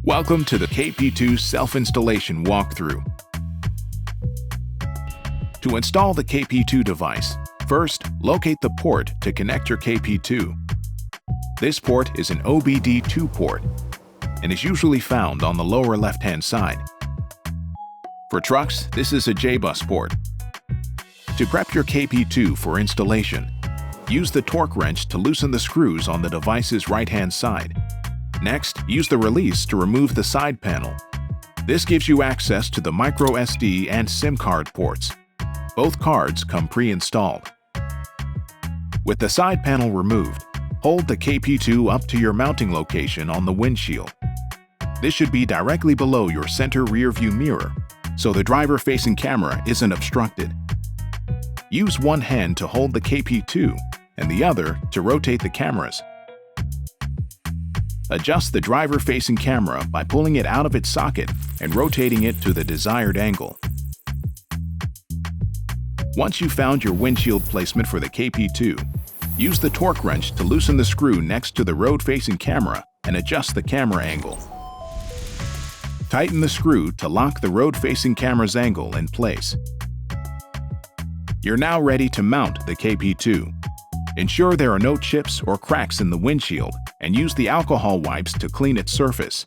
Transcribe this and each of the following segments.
Welcome to the KP2 self-installation walkthrough. To install the KP2 device, first locate the port to connect your KP2. This port is an OBD2 port and is usually found on the lower left-hand side. For trucks, this is a J-bus port. To prep your KP2 for installation, use the torque wrench to loosen the screws on the device's right-hand side. Next, use the release to remove the side panel. This gives you access to the microSD and SIM card ports. Both cards come pre-installed. With the side panel removed, hold the KP2 up to your mounting location on the windshield. This should be directly below your center rear view mirror, so the driver-facing camera isn't obstructed. Use one hand to hold the KP2 and the other to rotate the cameras. Adjust the driver-facing camera by pulling it out of its socket and rotating it to the desired angle. Once you've found your windshield placement for the KP2, use the torque wrench to loosen the screw next to the road-facing camera and adjust the camera angle. Tighten the screw to lock the road-facing camera's angle in place. You're now ready to mount the KP2. Ensure there are no chips or cracks in the windshield and use the alcohol wipes to clean its surface.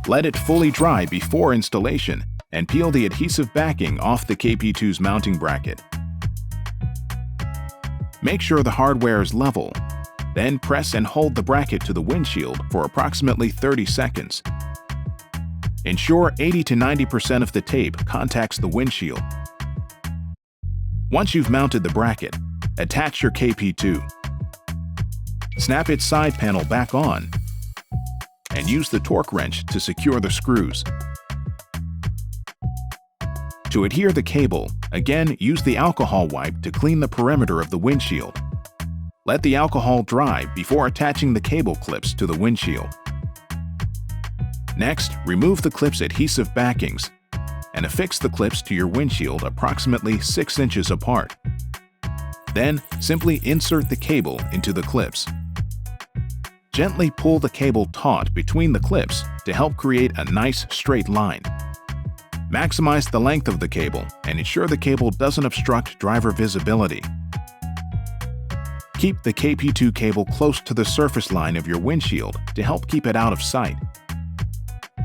Let it fully dry before installation and peel the adhesive backing off the KP2's mounting bracket. Make sure the hardware is level, then press and hold the bracket to the windshield for approximately 30 seconds. Ensure 80 to 90% of the tape contacts the windshield. Once you've mounted the bracket, attach your KP2. Snap its side panel back on and use the torque wrench to secure the screws. To adhere the cable, again use the alcohol wipe to clean the perimeter of the windshield. Let the alcohol dry before attaching the cable clips to the windshield. Next, remove the clip's adhesive backings and affix the clips to your windshield approximately 6 inches apart. Then, simply insert the cable into the clips. Gently pull the cable taut between the clips to help create a nice straight line. Maximize the length of the cable and ensure the cable doesn't obstruct driver visibility. Keep the KP2 cable close to the surface line of your windshield to help keep it out of sight.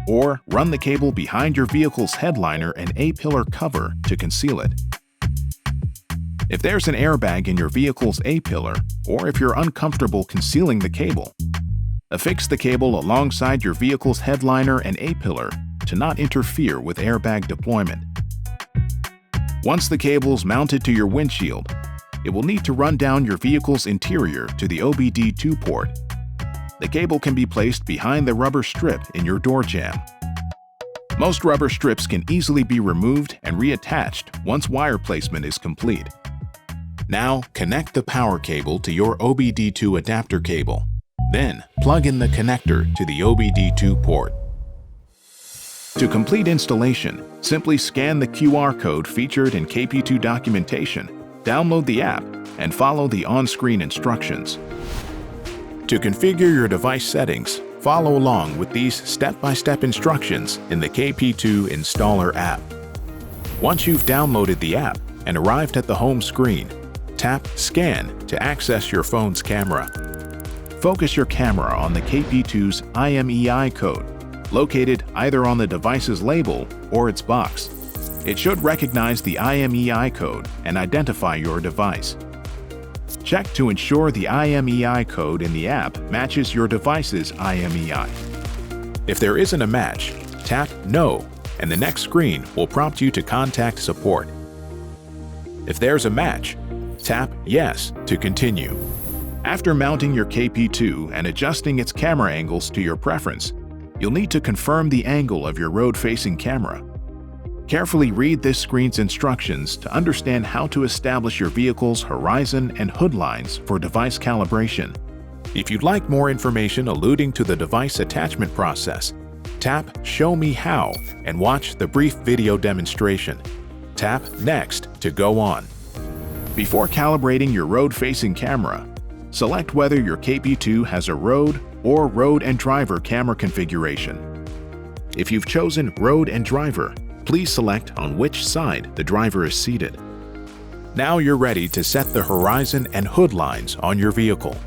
Or run the cable behind your vehicle's headliner and A-pillar cover to conceal it. If there's an airbag in your vehicle's A-pillar, or if you're uncomfortable concealing the cable, affix the cable alongside your vehicle's headliner and A-pillar to not interfere with airbag deployment. Once the cable's mounted to your windshield, it will need to run down your vehicle's interior to the OBD2 port. The cable can be placed behind the rubber strip in your door jamb. Most rubber strips can easily be removed and reattached once wire placement is complete. Now, connect the power cable to your OBD2 adapter cable. Then, plug in the connector to the OBD2 port. To complete installation, simply scan the QR code featured in KP2 documentation, download the app, and follow the on-screen instructions. To configure your device settings, follow along with these step-by-step instructions in the KP2 Installer app. Once you've downloaded the app and arrived at the home screen, tap Scan to access your phone's camera. Focus your camera on the KP2's IMEI code, located either on the device's label or its box. It should recognize the IMEI code and identify your device. Check to ensure the IMEI code in the app matches your device's IMEI. If there isn't a match, tap No, and the next screen will prompt you to contact support. If there's a match, tap Yes to continue. After mounting your KP2 and adjusting its camera angles to your preference, you'll need to confirm the angle of your road-facing camera. Carefully read this screen's instructions to understand how to establish your vehicle's horizon and hood lines for device calibration. If you'd like more information alluding to the device attachment process, tap Show Me How and watch the brief video demonstration. Tap Next to go on. Before calibrating your road-facing camera, select whether your KP2 has a road or road and driver camera configuration. If you've chosen road and driver, please select on which side the driver is seated. Now you're ready to set the horizon and hood lines on your vehicle.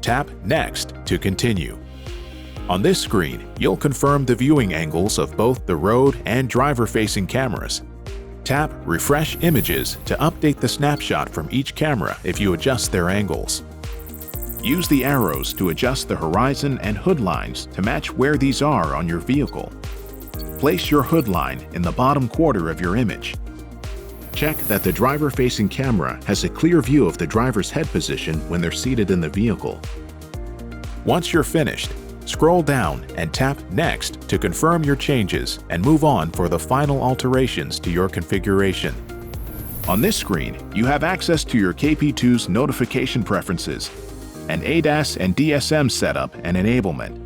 Tap Next to continue. On this screen, you'll confirm the viewing angles of both the road and driver-facing cameras. Tap Refresh Images to update the snapshot from each camera if you adjust their angles. Use the arrows to adjust the horizon and hood lines to match where these are on your vehicle. Place your hood line in the bottom quarter of your image. Check that the driver-facing camera has a clear view of the driver's head position when they're seated in the vehicle. Once you're finished, scroll down and tap Next to confirm your changes and move on for the final alterations to your configuration. On this screen, you have access to your KP2's notification preferences and ADAS and DSM setup and enablement.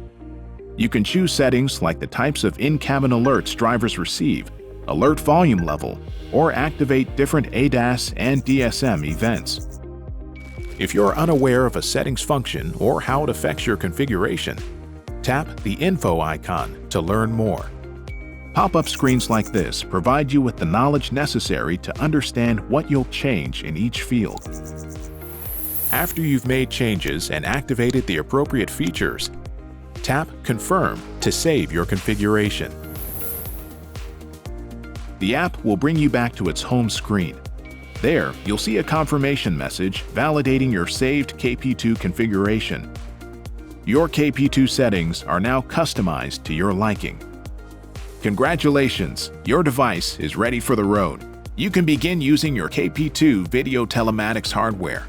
You can choose settings like the types of in-cabin alerts drivers receive, alert volume level, or activate different ADAS and DSM events. If you're unaware of a settings function or how it affects your configuration, tap the info icon to learn more. Pop-up screens like this provide you with the knowledge necessary to understand what you'll change in each field. After you've made changes and activated the appropriate features, tap Confirm to save your configuration. The app will bring you back to its home screen. There, you'll see a confirmation message validating your saved KP2 configuration. Your KP2 settings are now customized to your liking. Congratulations! Your device is ready for the road. You can begin using your KP2 video telematics hardware.